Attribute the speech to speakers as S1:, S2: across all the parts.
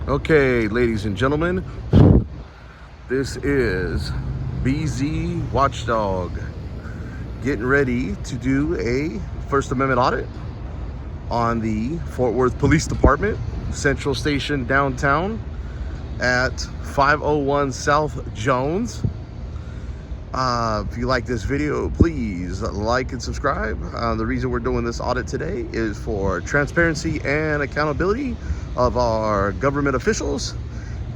S1: Okay, ladies and gentlemen, this is BZ Watchdog getting ready to do a First Amendment audit on the Fort Worth Police Department, Central Station downtown at 501 South Jones. If you like this video, please like and subscribe. The reason we're doing this audit today is for transparency and accountability of our government officials.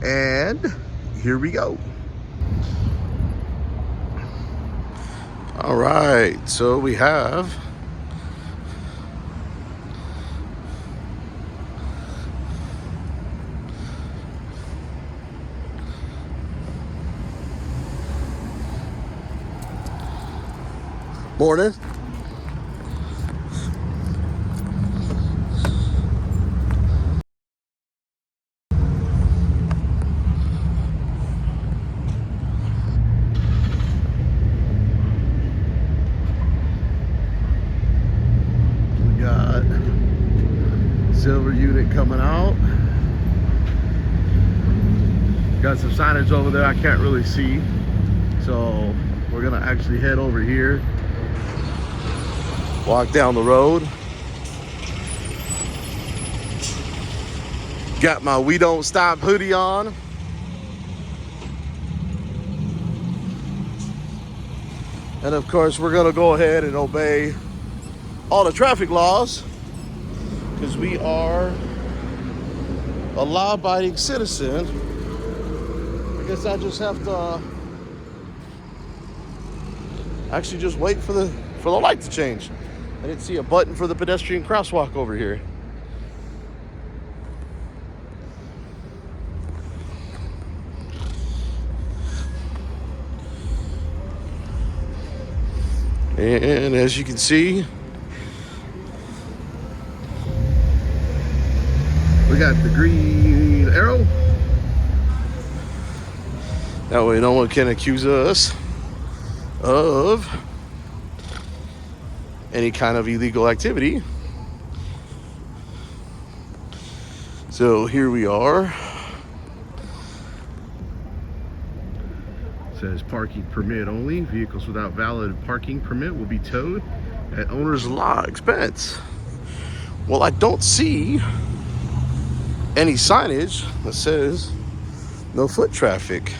S1: And here we go. All right, so we have morning. We got silver unit coming out. Got some signage over there I can't really see. So we're gonna actually head over here. Walk down the road. Got my We Don't Stop hoodie on. And of course, we're gonna go ahead and obey all the traffic laws because we are a law-abiding citizen. I guess I just have to actually just wait for the light to change. I didn't see a button for the pedestrian crosswalk over here. And as you can see, we got the green arrow. That way no one can accuse us of any kind of illegal activity. So here we are. It says parking permit only. Vehicles without valid parking permit will be towed at owner's law expense. Well, I don't see any signage that says no foot traffic,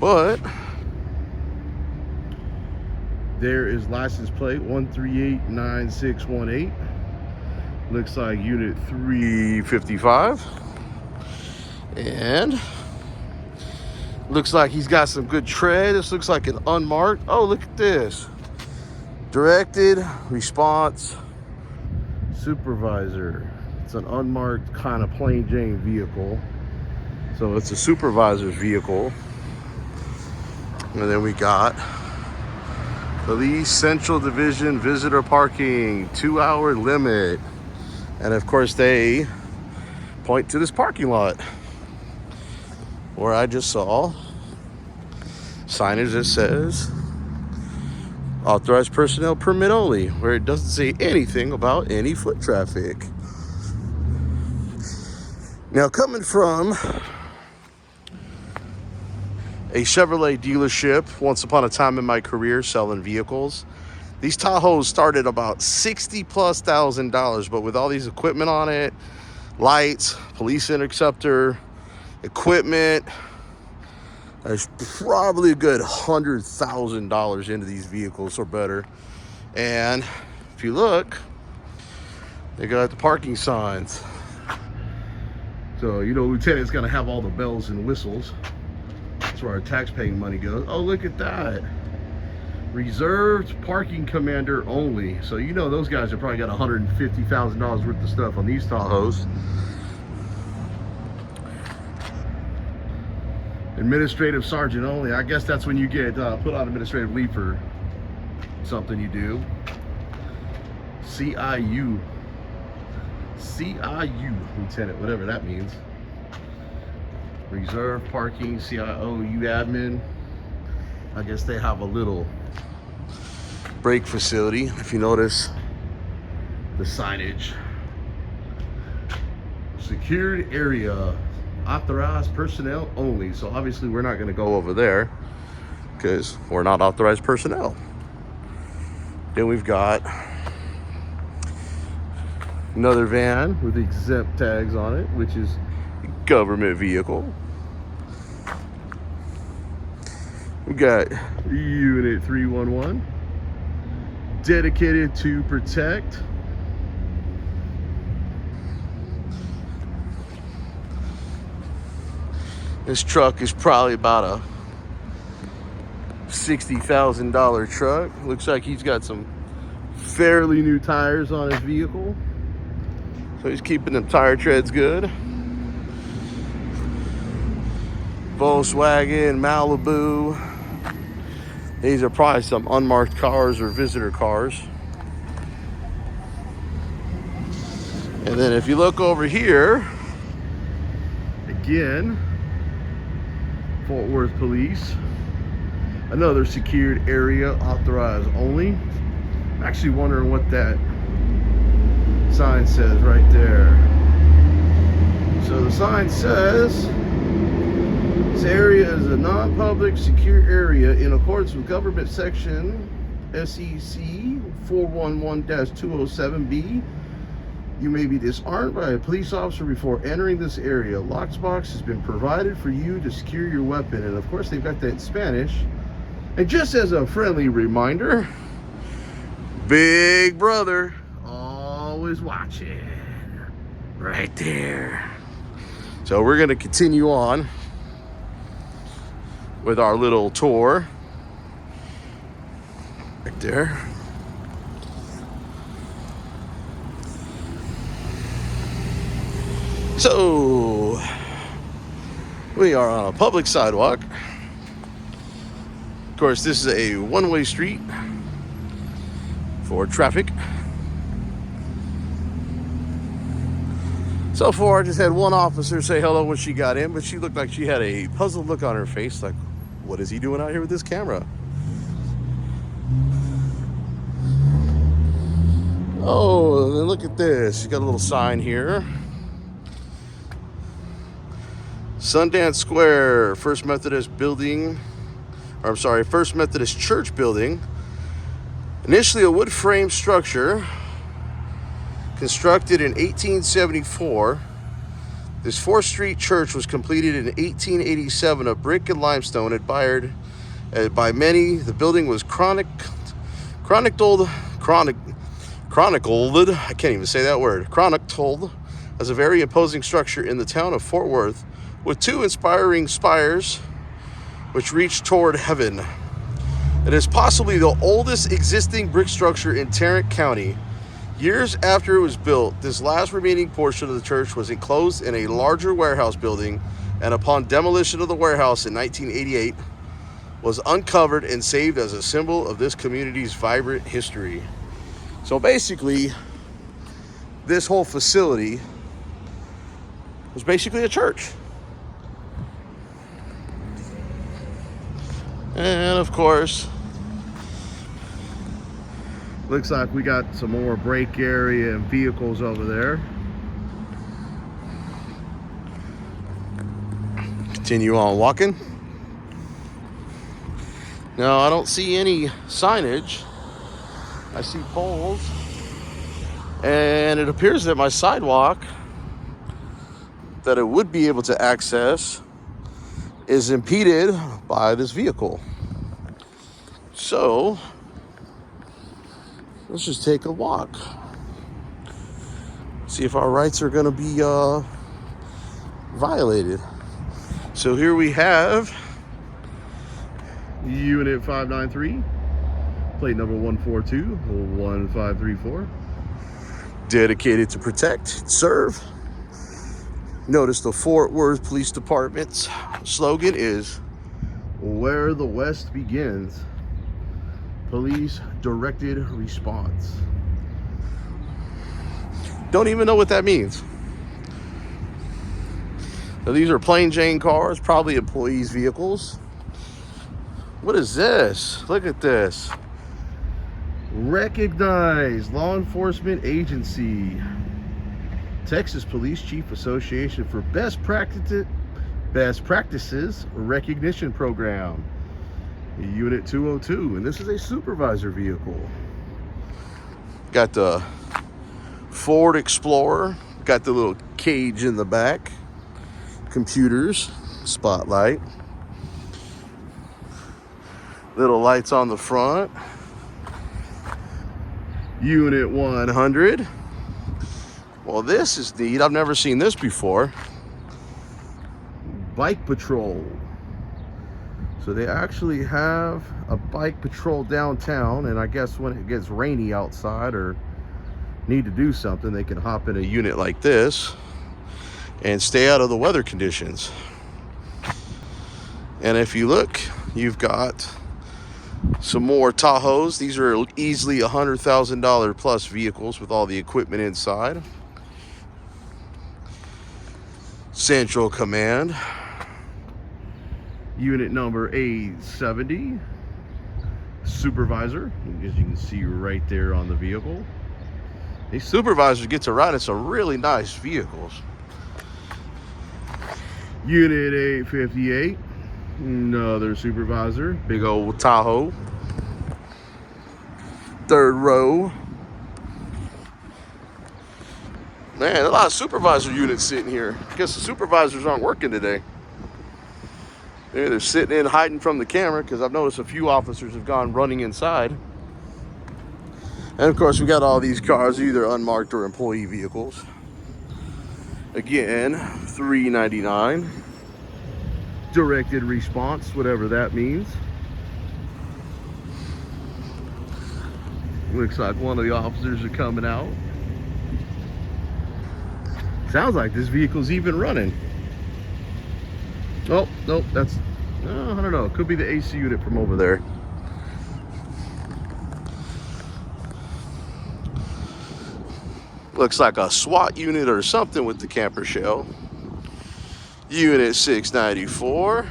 S1: but there is license plate 1389618. Looks like unit 355. And looks like he's got some good tread. This looks like an unmarked. Oh, look at this. Directed response supervisor. It's an unmarked kind of plain Jane vehicle. So it's a supervisor's vehicle. And then we got Police Central Division visitor parking, 2-hour limit. And of course they point to this parking lot where I just saw signage that says authorized personnel permit only, where it doesn't say anything about any foot traffic. Now, coming from a Chevrolet dealership once upon a time in my career selling vehicles, these Tahoes started about $60,000+, but with all these equipment on it, lights, police interceptor, equipment, there's probably a good $100,000 into these vehicles or better. And if you look, they got the parking signs. So, you know, Lieutenant's gonna have all the bells and whistles. That's where our tax-paying money goes. Oh, look at that. Reserved parking commander only. So, you know, those guys have probably got $150,000 worth of stuff on these Tahoes. Administrative sergeant only. I guess that's when you get put on administrative leave for something you do. CIU. CIU, lieutenant, whatever that means. Reserve parking, CIOU admin. I guess they have a little break facility. If you notice the signage, Secured area, authorized personnel only. So obviously we're not going to go over there because we're not authorized personnel. Then we've got another van with exempt tags on it, which is government vehicle. We got Unit 311, dedicated to protect. This truck is probably about a $60,000 truck. Looks like he's got some fairly new tires on his vehicle, so he's keeping them tire treads good. Volkswagen, Malibu. These are probably some unmarked cars or visitor cars. And then if you look over here, again, Fort Worth Police, another secured area, authorized only. I'm actually wondering what that sign says right there. So the sign says, this area is a non-public secure area in accordance with government section SEC 411-207B. You may be disarmed by a police officer before entering this area. Lockbox has been provided for you to secure your weapon. And of course they've got that in Spanish. And just as a friendly reminder, Big Brother always watching right there. So we're going to continue on with our little tour right there. So we are on a public sidewalk. Of course, this is a one-way street for traffic. So far, I just had one officer say hello when she got in, but she looked like she had a puzzled look on her face, like, what is he doing out here with this camera? Oh, and then look at this. You got a little sign here. Sundance Square, First Methodist building, or I'm sorry, First Methodist Church building. Initially a wood frame structure constructed in 1874. This 4th Street church was completed in 1887 of brick and limestone. Admired by many, the building was chronicled, I can't even say that word, chronicled as a very imposing structure in the town of Fort Worth, with 2 inspiring spires which reach toward heaven. It is possibly the oldest existing brick structure in Tarrant County. Years after it was built, this last remaining portion of the church was enclosed in a larger warehouse building, and upon demolition of the warehouse in 1988, was uncovered and saved as a symbol of this community's vibrant history. So basically, this whole facility was basically a church. And of course, looks like we got some more brake area and vehicles over there. Continue on walking. Now, I don't see any signage. I see poles. And it appears that my sidewalk that it would be able to access is impeded by this vehicle. So let's just take a walk, see if our rights are going to be violated. So here we have Unit 593, plate number 142-1534, dedicated to protect and serve. Notice the Fort Worth Police Department's slogan is "Where the West Begins, Police Directed Response." Don't even know what that means. So these are plain Jane cars, probably employees' vehicles. What is this? Look at this. Recognized law enforcement agency. Texas Police Chief Association for Best Practices Recognition Program, Unit 202, and this is a supervisor vehicle. Got the Ford Explorer, got the little cage in the back, computers, spotlight, little lights on the front. Unit 100. Well, this is neat. I've never seen this before. Bike patrol. So they actually have a bike patrol downtown, and I guess when it gets rainy outside or need to do something, they can hop in a unit like this and stay out of the weather conditions. And if you look, you've got some more Tahoes. These are easily $100,000 plus vehicles with all the equipment inside. Central Command. Unit number A70. Supervisor, as you can see right there on the vehicle. These supervisors get to ride in some really nice vehicles. Unit 858. Another supervisor. Big old Tahoe. Third row. Man, a lot of supervisor units sitting here. I guess the supervisors aren't working today. They're sitting in hiding from the camera because I've noticed a few officers have gone running inside. And of course, we got all these cars, either unmarked or employee vehicles. Again, $3.99. Directed response, whatever that means. Looks like one of the officers are coming out. Sounds like this vehicle's even running. Oh, nope, that's, I don't know. It could be the AC unit from over there. Looks like a SWAT unit or something with the camper shell. Unit 694.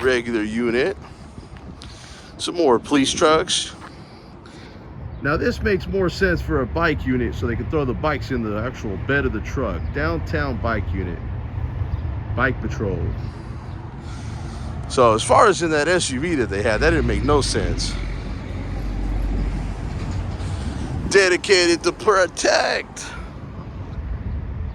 S1: Regular unit. Some more police trucks. Now this makes more sense for a bike unit so they can throw the bikes in the actual bed of the truck. Downtown bike unit. Bike patrol. So as far as in that SUV that they had, that didn't make no sense. Dedicated to protect.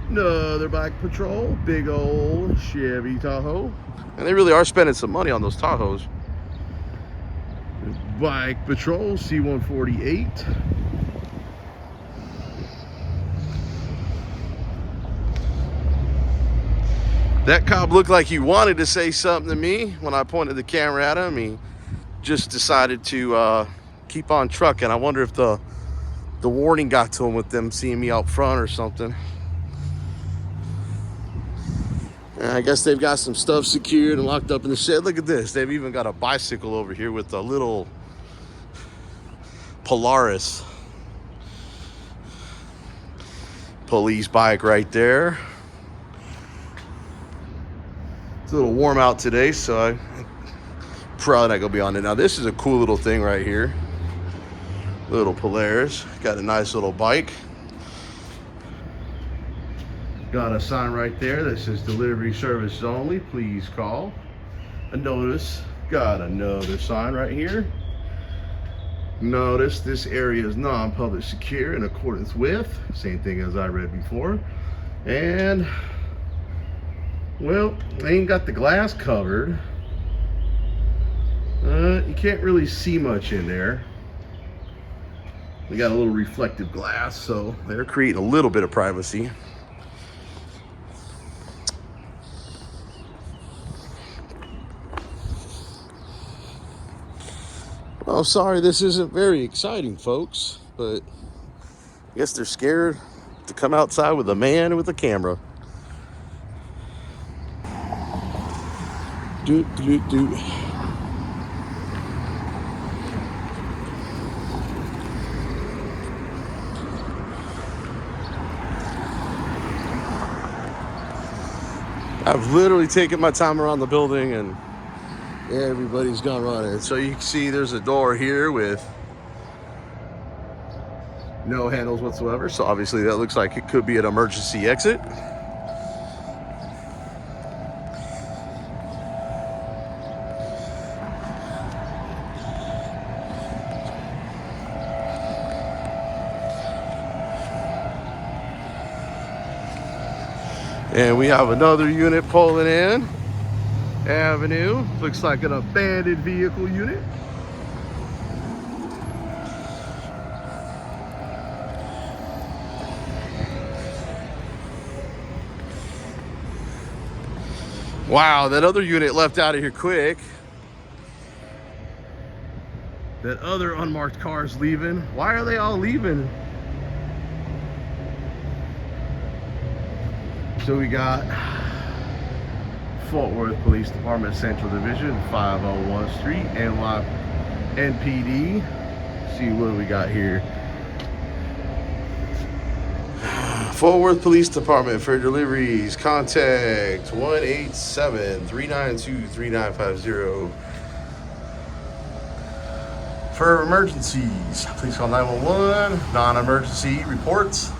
S1: Another bike patrol. Big old Chevy Tahoe. And they really are spending some money on those Tahoes. Bike patrol C-148. That cop looked like he wanted to say something to me when I pointed the camera at him. He just decided to keep on trucking. I wonder if the warning got to him with them seeing me out front or something. And I guess they've got some stuff secured and locked up in the shed. Look at this. They've even got a bicycle over here with a little Polaris. Police bike right there. It's a little warm out today, so I'm probably not gonna be on it. Now this is a cool little thing right here. Little Polaris. Got a nice little bike. Got a sign right there that says delivery service only. Please call. A notice. Got another sign right here. Notice this area is non-public secure in accordance with. Same thing as I read before. And, well, they ain't got the glass covered. You can't really see much in there. We got a little reflective glass, so they're creating a little bit of privacy. Well, sorry this isn't very exciting, folks, but I guess they're scared to come outside with a man with a camera. Doot. I've literally taken my time around the building and everybody's gone running. So you can see there's a door here with No handles whatsoever. So obviously that looks like it could be an emergency exit. And we have another unit pulling in. Avenue. Looks like an abandoned vehicle unit. Wow, that other unit left out of here quick. That other unmarked car is leaving. Why are they all leaving? So we got Fort Worth Police Department Central Division, 501 Street, NPD. See what we got here. Fort Worth Police Department for deliveries. Contact 187-392-3950. For emergencies, please call 911. Non-emergency reports.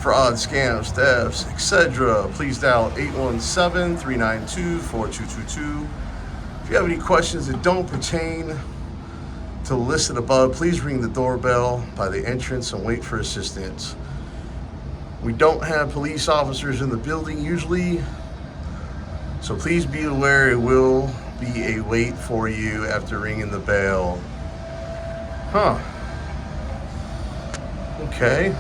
S1: Fraud, scams, thefts, etc. Please dial 817-392-4222. If you have any questions that don't pertain to the listed above, please ring the doorbell by the entrance and wait for assistance. We don't have police officers in the building usually, so please be aware it will be a wait for you after ringing the bell. Huh. Okay.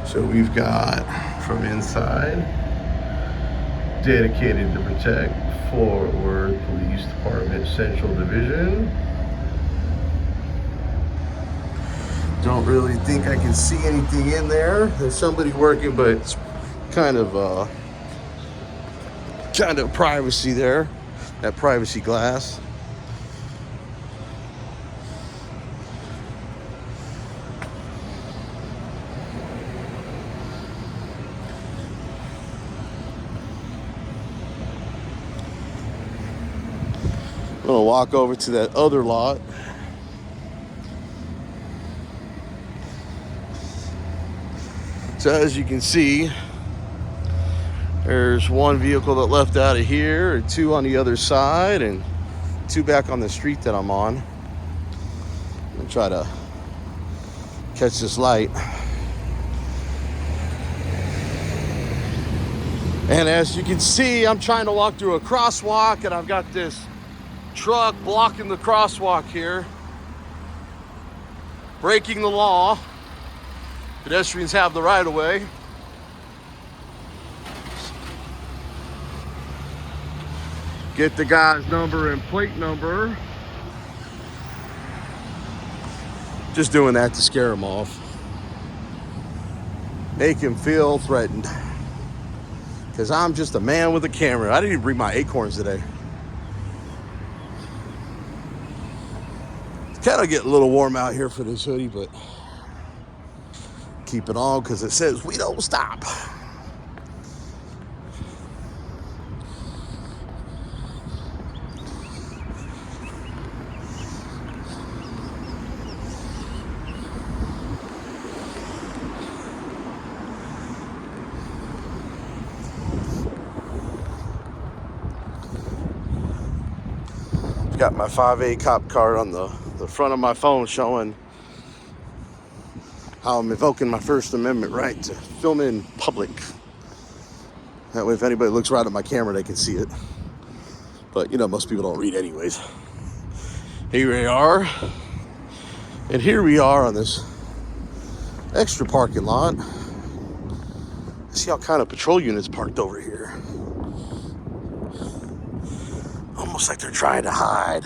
S1: So we've got from inside, dedicated to protect Fort Worth Police Department Central Division. Don't really think I can see anything in there. There's somebody working, but it's kind of privacy there, that privacy glass. I'm gonna walk over to that other lot. So as you can see, there's one vehicle that left out of here, and two on the other side, and two back on the street that I'm on. I'm gonna try to catch this light. And as you can see, I'm trying to walk through a crosswalk, and I've got this truck blocking the crosswalk here, breaking the law. Pedestrians have the right of way. Get the guy's number and plate number. Just doing that to scare him off. Make him feel threatened. Because I'm just a man with a camera. I didn't even bring my acorns today. It's kind of getting a little warm out here for this hoodie, but keep it on because it says we don't stop. Got my 5A cop card on the front of my phone showing how I'm invoking my First Amendment right to film in public. That way if anybody looks right at my camera, they can see it. But, you know, most people don't read anyways. Here we are. And here we are on this extra parking lot. See all kind of patrol units parked over here. Almost like they're trying to hide.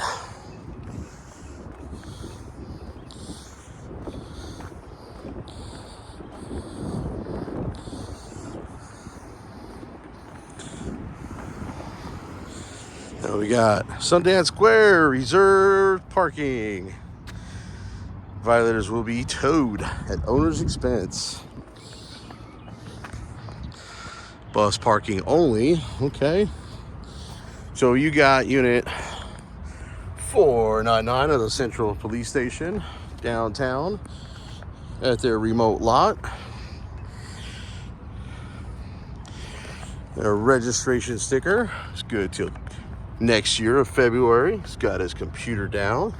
S1: Now we got Sundance Square reserved parking. Violators will be towed at owner's expense. Bus parking only. Okay. So you got unit 499 of the Central Police Station downtown at their remote lot. Their registration sticker is good till next year of February. He's got his computer down.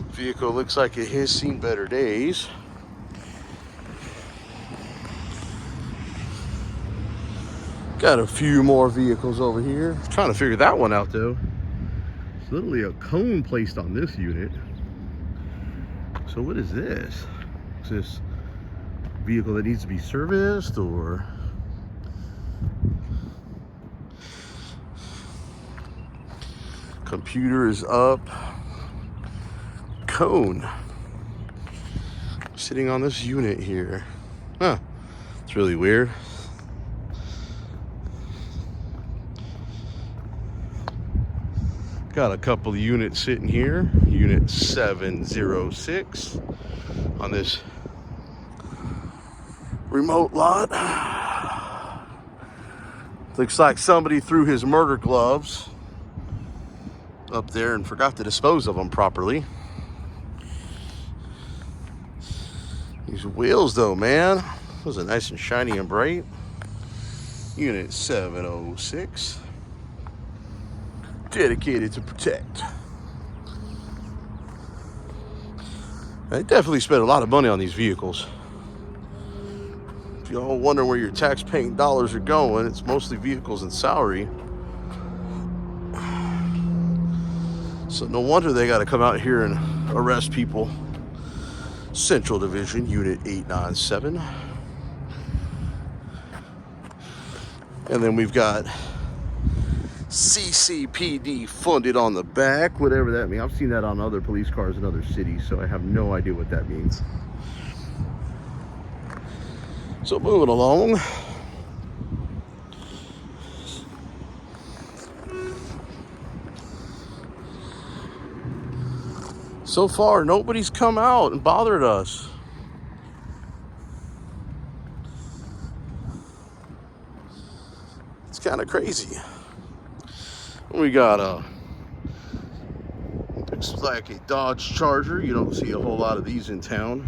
S1: Vehicle looks like it has seen better days. Got a few more vehicles over here. Trying to figure that one out though. It's literally a cone placed on this unit. So what is this? Is this vehicle that needs to be serviced or? Computer is up. Cone sitting on this unit here. Huh. It's really weird. Got a couple of units sitting here. Unit 706 on this remote lot. Looks like somebody threw his murder gloves up there and forgot to dispose of them properly. These wheels though, man, those are nice and shiny and bright. Unit 706. Dedicated to protect. I definitely spent a lot of money on these vehicles. If y'all wonder where your tax-paying dollars are going, it's mostly vehicles and salary. So no wonder they got to come out here and arrest people. Central Division, Unit 897. And then we've got CCPD funded on the back, whatever that means. I've seen that on other police cars in other cities, so I have no idea what that means. So moving along. So far, nobody's come out and bothered us. It's kind of crazy. We got looks like a Dodge Charger. You don't see a whole lot of these in town.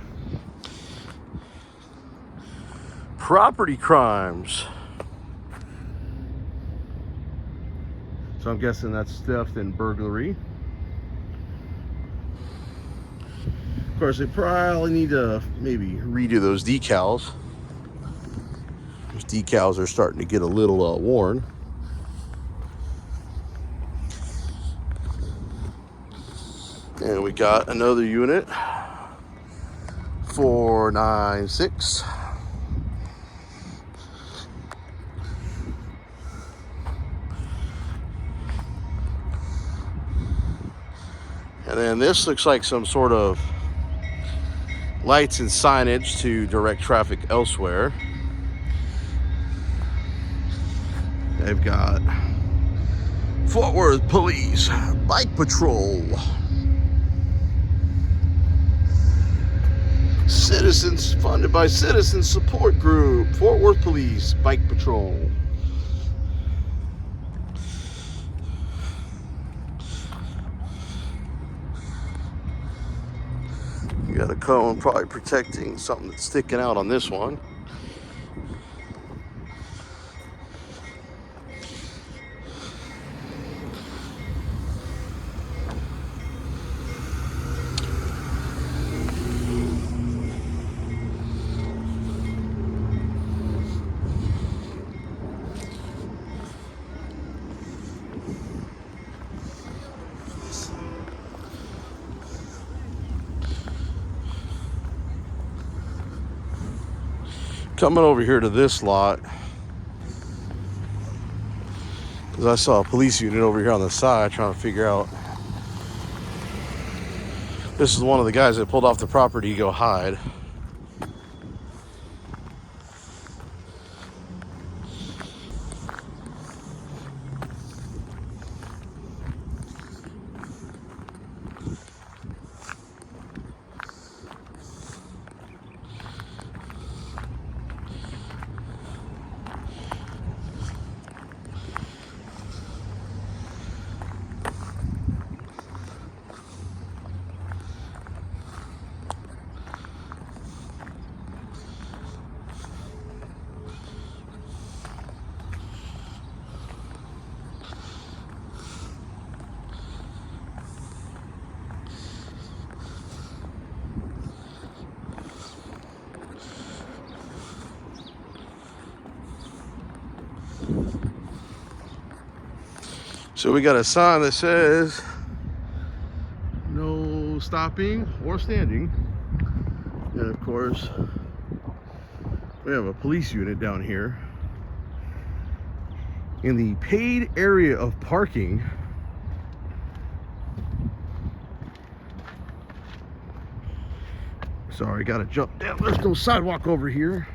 S1: Property crimes. So I'm guessing that's theft and burglary. Of course, they probably need to maybe redo those decals. Those decals are starting to get a little worn. And we got another unit, 496. And then this looks like some sort of lights and signage to direct traffic elsewhere. They've got Fort Worth Police Bike Patrol. Citizens, funded by Citizen Support Group, Fort Worth Police Bike Patrol. You got a cone probably protecting something that's sticking out on this one. Coming over here to this lot, because I saw a police unit over here on the side trying to figure out. This is one of the guys that pulled off the property to go hide. So we got a sign that says no stopping or standing. And of course, we have a police unit down here. In the paid area of parking, sorry, gotta jump down. There's no sidewalk over here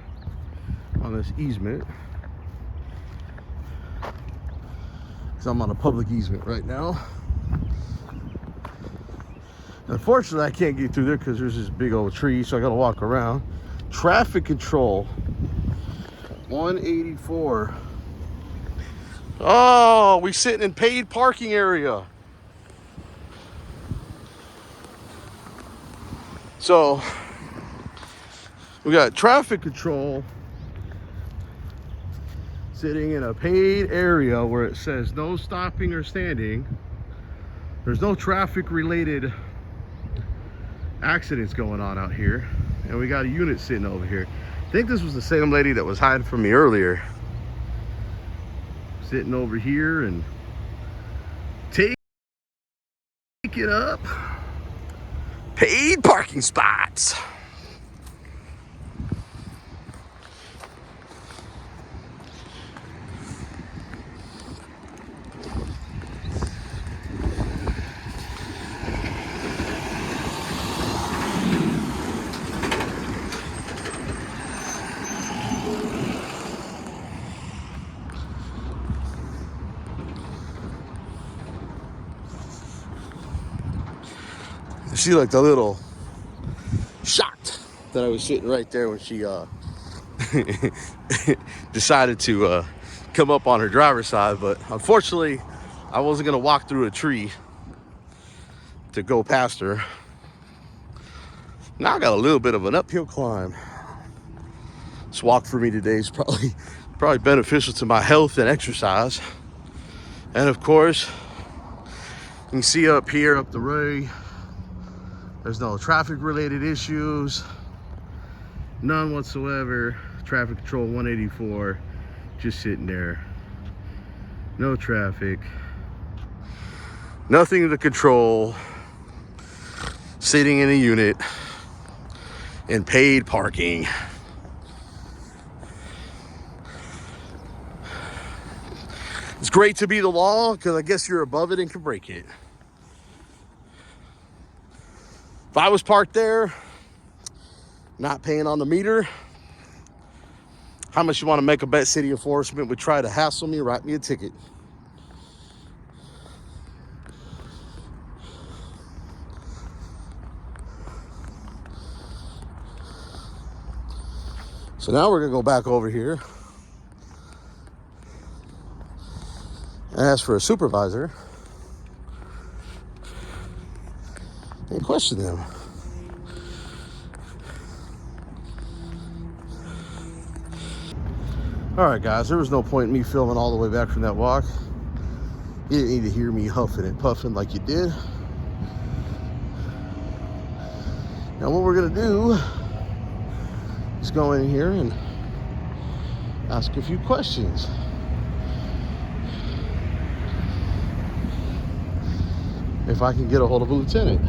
S1: on this easement. So I'm on a public easement right now. Unfortunately, I can't get through there because there's this big old tree, so I gotta walk around. Traffic control, 184. Oh, we sitting in paid parking area. So we got traffic control sitting in a paid area where it says no stopping or standing. There's no traffic related accidents going on out here. And we got a unit sitting over here. I think this was the same lady that was hiding from me earlier. Sitting over here and take it up. Paid parking spots. She looked a little shocked that I was sitting right there when she decided to come up on her driver's side, but unfortunately I wasn't gonna walk through a tree to go past her. Now I got a little bit of an uphill climb. This walk for me today is probably beneficial to my health and exercise. And of course, you can see up here, up the way, there's no traffic related issues, none whatsoever. Traffic control 184, just sitting there. No traffic, nothing to control, sitting in a unit in paid parking. It's great to be the law because I guess you're above it and can break it. If I was parked there, not paying on the meter, how much you want to make a bet city enforcement would try to hassle me, write me a ticket? So now we're gonna go back over here and ask for a supervisor and question them. All right, guys, there was no point in me filming all the way back from that walk. You didn't need to hear me huffing and puffing like you did. Now what we're gonna do is go in here and ask a few questions. If I can get a hold of a lieutenant.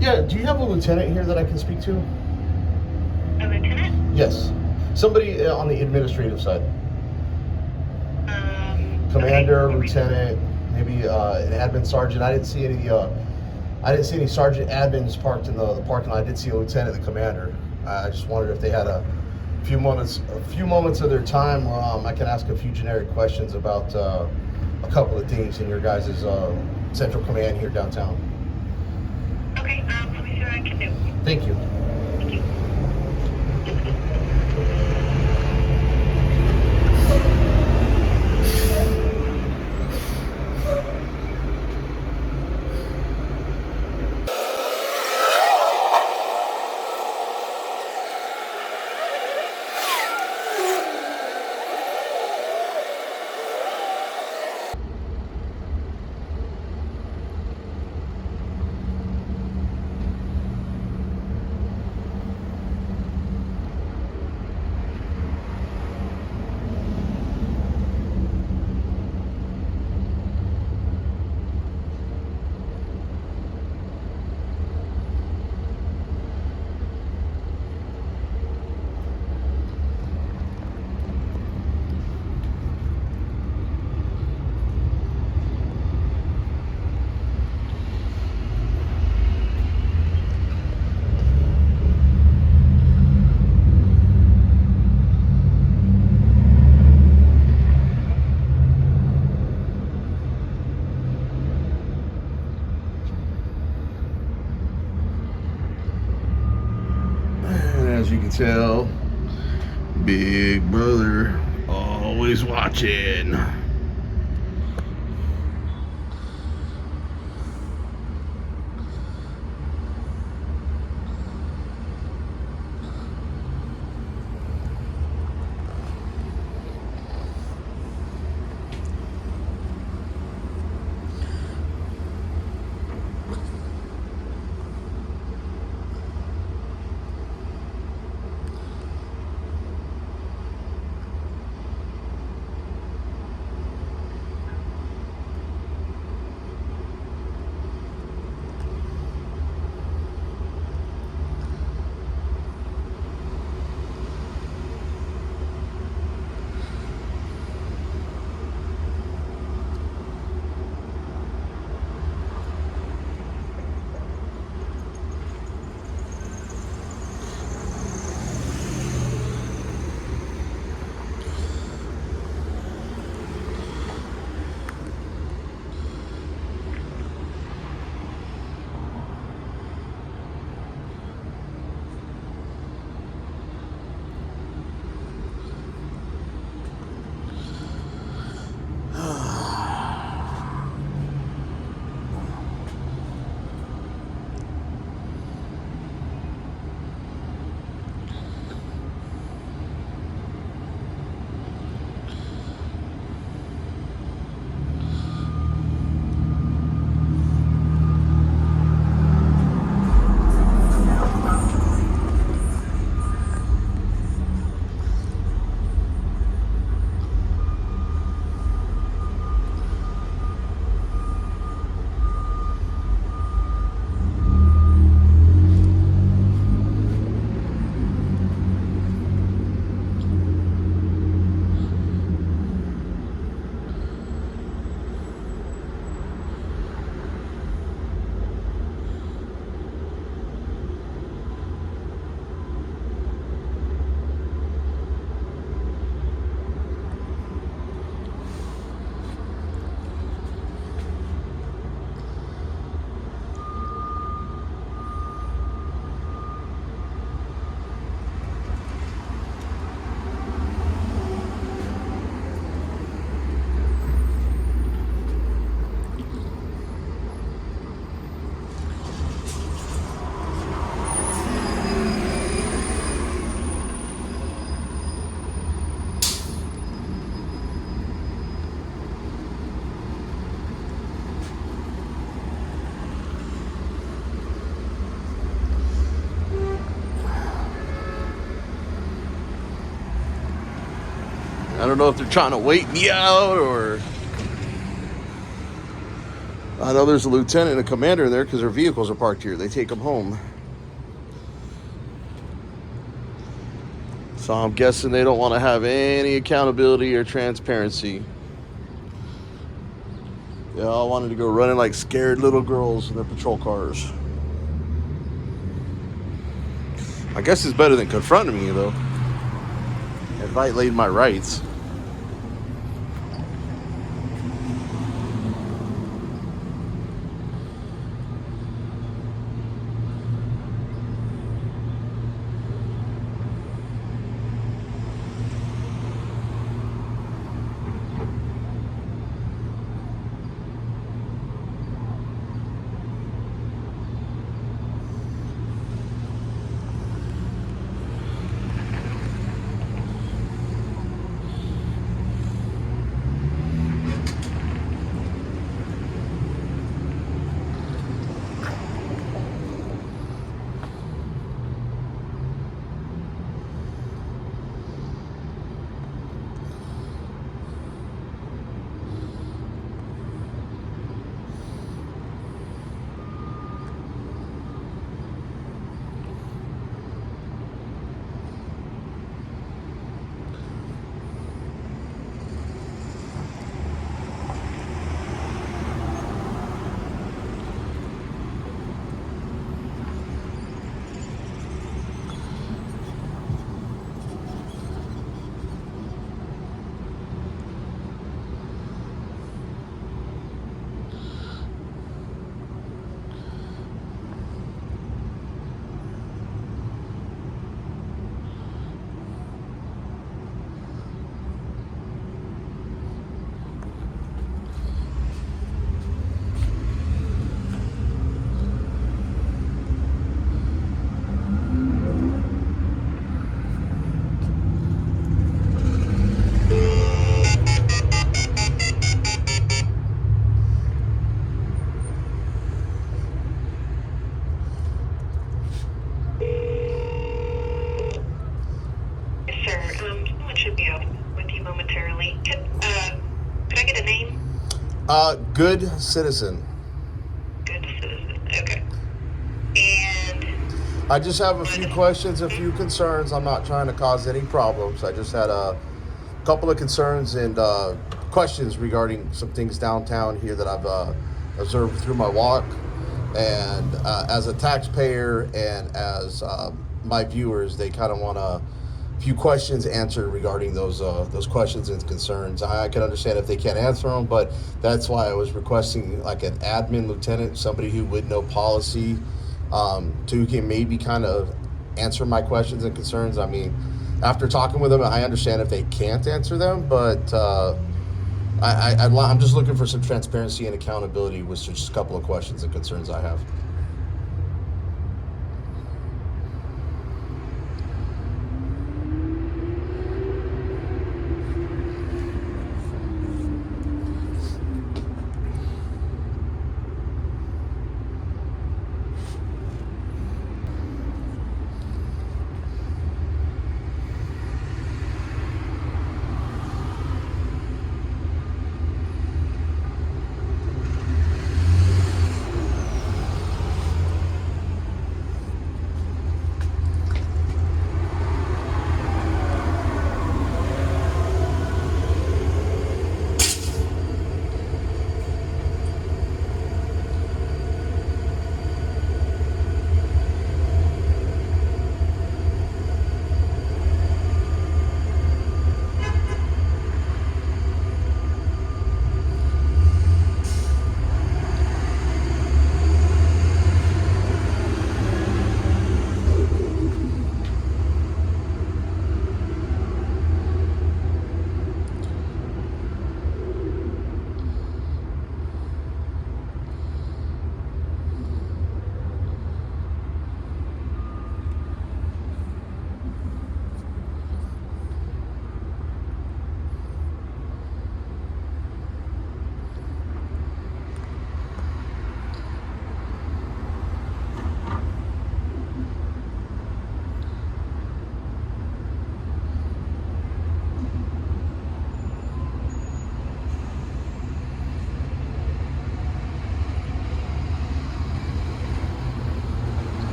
S1: Yeah, do you have a lieutenant here that I can speak to?
S2: A lieutenant?
S1: Yes. Somebody on the administrative side. Commander,
S2: Okay.
S1: lieutenant, maybe an admin sergeant. I didn't see any sergeant admins parked in the parking lot. I did see a lieutenant, the commander. I just wondered if they had a few moments of their time where I can ask a few generic questions about a couple of things in your guys' central command here downtown.
S2: Okay, let me see what I can do.
S1: Thank you.
S2: Thank you.
S1: And as you can tell, Big Brother always watching. I don't know if they're trying to wait me out or... I know there's a lieutenant and a commander there because their vehicles are parked here. They take them home. So I'm guessing they don't want to have any accountability or transparency. They all wanted to go running like scared little girls in their patrol cars. I guess it's better than confronting me, though, and violating my rights. Good citizen.
S2: Good citizen. Okay. And
S1: I just have a few questions, a few concerns. I'm not trying to cause any problems. I just had a couple of concerns and questions regarding some things downtown here that I've observed through my walk. And as a taxpayer and as my viewers, they kind of want a few questions answered regarding those questions and concerns. I can understand if they can't answer them, but that's why I was requesting like an admin lieutenant, somebody who would know policy, to can maybe kind of answer my questions and concerns. I mean, after talking with them, I understand if they can't answer them, but I'm just looking for some transparency and accountability with just a couple of questions and concerns I have.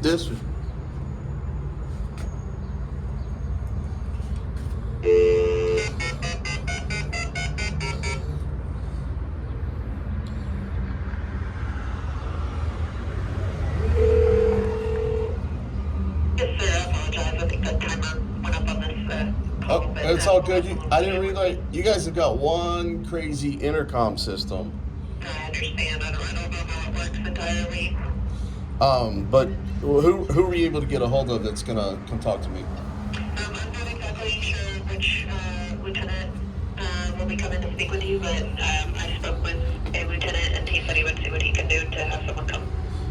S1: This
S2: yes, sir. I apologize. I think that timer went up on this call.
S1: Oh,
S2: But,
S1: it's all good.
S2: we'll
S1: I didn't
S2: do it.
S1: realize you guys have got one crazy intercom system.
S2: I understand. I don't know how it works entirely.
S1: But who were you able to get a hold of that's gonna come talk to me?
S2: I'm not exactly sure which lieutenant will be coming to speak with you, but I spoke with a lieutenant and he said he would see what he can do to have someone come.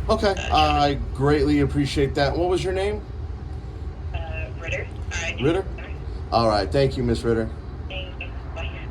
S1: Okay, I greatly appreciate that. What was your name?
S2: Ritter. All right.
S1: Ritter? All right, thank you, Miss Ritter.
S2: Thank you. Bye.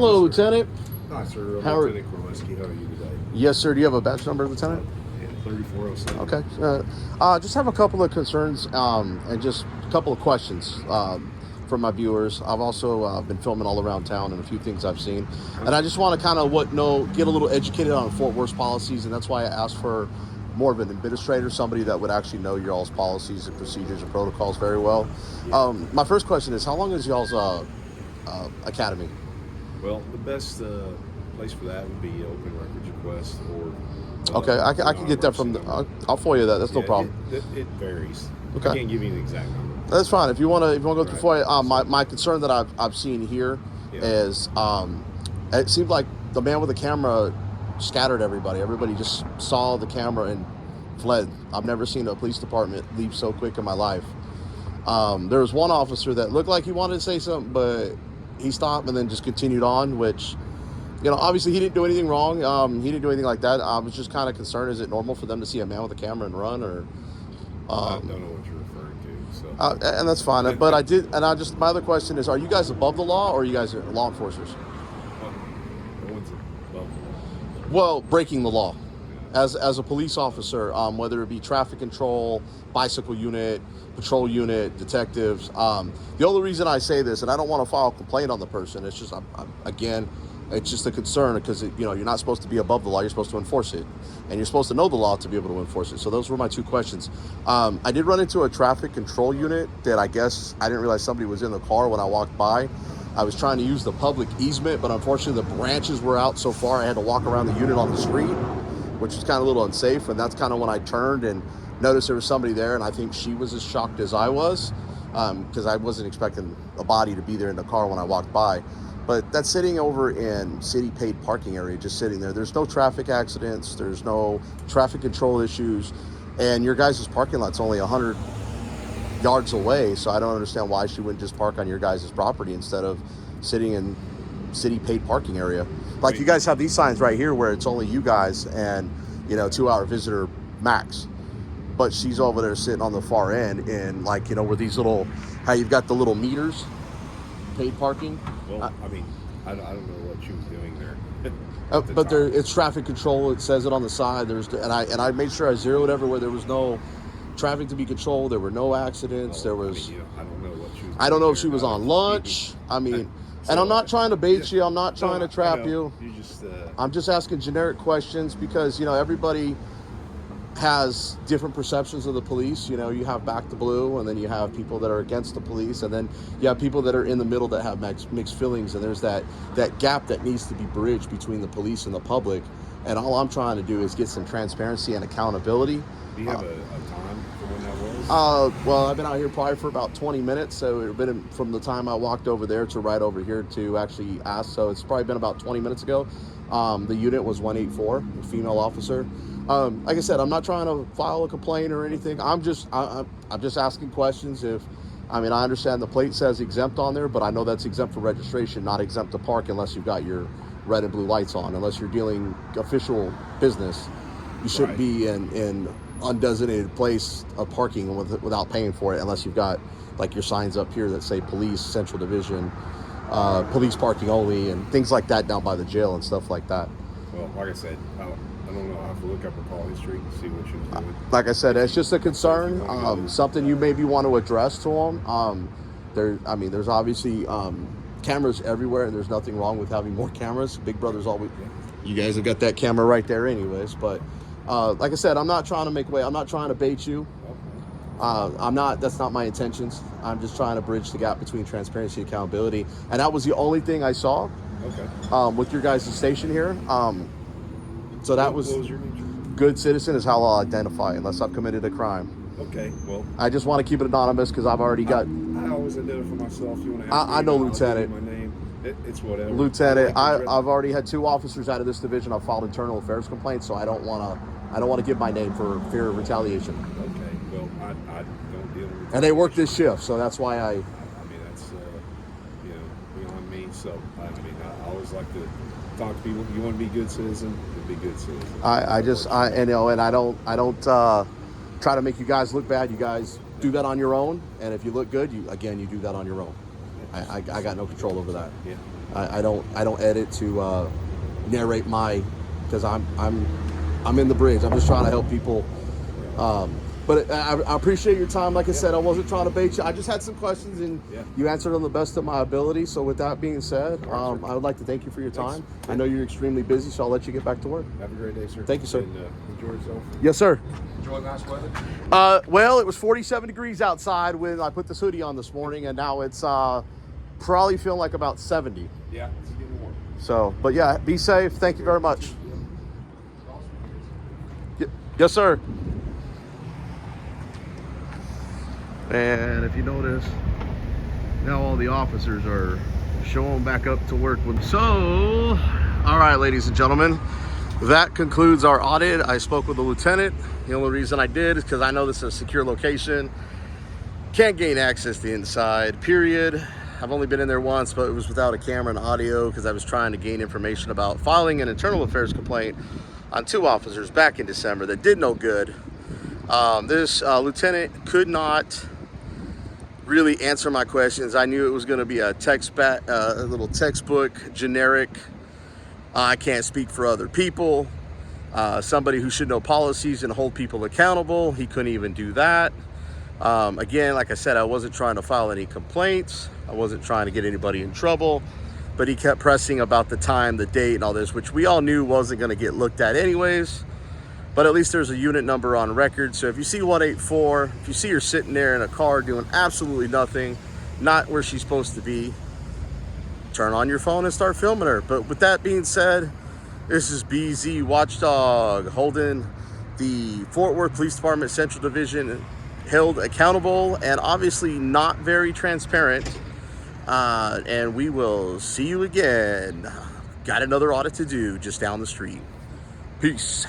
S1: Hello, Lieutenant.
S3: Hi, sir.
S1: How are-
S3: Lieutenant Korleski. How are you today?
S1: Yes, sir. Do you have a badge number, Lieutenant?
S3: Yeah, 3407.
S1: Okay. Just have a couple of concerns and just a couple of questions from my viewers. I've also been filming all around town and a few things I've seen, and I just want to kind of get a little educated on Fort Worth policies, and that's why I asked for more of an administrator, somebody that would actually know your all's policies and procedures and protocols very well. My first question is, how long is y'all's academy?
S3: Well, the best place for that would be open records request or.
S1: Okay, I can get that from I'll FOIA that. That's no problem.
S3: It varies.
S1: Okay.
S3: I can't give you an exact number.
S1: That's fine. If you want to go through
S3: Right.
S1: FOIA, my concern that I've seen here is it seemed like the man with the camera scattered everybody. Everybody just saw the camera and fled. I've never seen a police department leave so quick in my life. There was one officer that looked like he wanted to say something, but he stopped and then just continued on, which, obviously he didn't do anything wrong. He didn't do anything like that. I was just kind of concerned, is it normal for them to see a man with a camera and run, or
S3: I don't know what you're referring to. So.
S1: and that's fine. But my other question is, are you guys above the law, or are you guys law enforcers?
S3: No one's above the law.
S1: Well, breaking the law. As a police officer, whether it be traffic control, bicycle unit, patrol unit, detectives. The only reason I say this, and I don't want to file a complaint on the person, it's just, again, it's just a concern because, you're not supposed to be above the law. You're supposed to enforce it. And you're supposed to know the law to be able to enforce it. So those were my two questions. I did run into a traffic control unit that I guess I didn't realize somebody was in the car when I walked by. I was trying to use the public easement, but unfortunately the branches were out so far I had to walk around the unit on the street, which was kind of a little unsafe. And that's kind of when I turned and noticed there was somebody there. And I think she was as shocked as I was because I wasn't expecting a body to be there in the car when I walked by. But that's sitting over in city paid parking area, just sitting there. There's no traffic accidents. There's no traffic control issues. And your guys' parking lot's only 100 yards away. So I don't understand why she wouldn't just park on your guys' property instead of sitting in city paid parking area. Like you guys have these signs right here where it's only you guys and, 2-hour visitor max. But she's over there sitting on the far end and where these how you've got the little meters, paid parking.
S3: Well, I don't know what she was doing there.
S1: But it's traffic control. It says it on the side. And I made sure I zeroed everywhere. There was no traffic to be controlled. There were no accidents.
S3: Well,
S1: there was.
S3: I don't know what she was.
S1: I don't know if she was on lunch. And I'm not trying to bait you. I'm not trying to trap you.
S3: You just.
S1: I'm just asking generic questions because everybody has different perceptions of the police. You have back the blue, and then you have people that are against the police, and then you have people that are in the middle that have mixed feelings, and there's that gap that needs to be bridged between the police and the public. And all I'm trying to do is get some transparency and accountability.
S3: Do you have a time for when that was?
S1: Well, I've been out here probably for about 20 minutes, so it's been from the time I walked over there to right over here to actually ask, so it's probably been about 20 minutes ago. The unit was 184, a female officer. Like I said, I'm not trying to file a complaint or anything. I'm just asking questions. I understand the plate says exempt on there, but I know that's exempt for registration, not exempt to park unless you've got your red and blue lights on. Unless you're dealing official business, you shouldn't be in undesignated place of parking without paying for it, unless you've got your signs up here that say police, central division, police parking only, and things like that down by the jail and stuff like that.
S3: Well, like I said, I don't know. I have to look up her call history and see what she was doing.
S1: Like I said, it's just a concern, something you maybe want to address to them. There's obviously cameras everywhere, and there's nothing wrong with having more cameras. Big Brother's always. You guys have got that camera right there, anyways. But like I said, I'm not trying to make way. I'm not trying to bait you. I'm not. That's not my intentions. I'm just trying to bridge the gap between transparency and accountability, and that was the only thing I saw.
S3: Okay.
S1: With your guys' station here. So that was.
S3: What was your name?
S1: Good citizen is how I'll identify unless I've committed a crime.
S3: Okay. Well.
S1: I just want to keep it anonymous because I've already got.
S3: I always identify myself. You want to ask
S1: I know, Lieutenant.
S3: My name. It's whatever.
S1: Lieutenant, I've already had 2 officers out of this division. I've filed internal affairs complaints, so I don't want to give my name for fear of retaliation.
S3: Okay. Well, I don't deal with.
S1: And they work this shift, so that's why I.
S3: That's beyond me. So I always like to talk to people. You want to be a good citizen, be a good citizen.
S1: I don't try to make you guys look bad. You guys do that on your own, and if you look good, you do that on your own. I got no control over that.
S3: Yeah.
S1: I don't edit to narrate because I'm in the bridge. I'm just trying to help people. But I appreciate your time. Like I said, I wasn't trying to bait you. I just had some questions, and you answered them the best of my ability. So with that being said, I would like to thank you for your time. I know you're extremely busy, so I'll let you get back to work.
S3: Have a great day, sir.
S1: Thank you, sir.
S3: And, enjoy yourself.
S1: Yes, sir.
S3: Enjoy nice weather.
S1: Well, it was 47 degrees outside when I put this hoodie on this morning, and now it's probably feeling like about 70.
S3: Yeah, it's getting warm.
S1: So, but yeah, be safe. Thank you very much. Yes, sir. And if you notice, now all the officers are showing back up to work. So, all right, ladies and gentlemen, that concludes our audit. I spoke with the lieutenant. The only reason I did is because I know this is a secure location. Can't gain access to the inside, period. I've only been in there once, but it was without a camera and audio because I was trying to gain information about filing an internal affairs complaint on 2 officers back in December that did no good. This lieutenant could not really answer my questions. I knew it was going to be a little textbook, generic, I can't speak for other people. Somebody who should know policies and hold people accountable. He couldn't even do that. Again, like I said, I wasn't trying to file any complaints. I wasn't trying to get anybody in trouble, but he kept pressing about the time, the date, and all this, which we all knew wasn't going to get looked at anyways. But at least there's a unit number on record. So if you see 184, if you see her sitting there in a car doing absolutely nothing, not where she's supposed to be, turn on your phone and start filming her. But with that being said, this is BZ Watchdog holding the Fort Worth Police Department Central Division held accountable and obviously not very transparent. And we will see you again. Got another audit to do just down the street. Peace.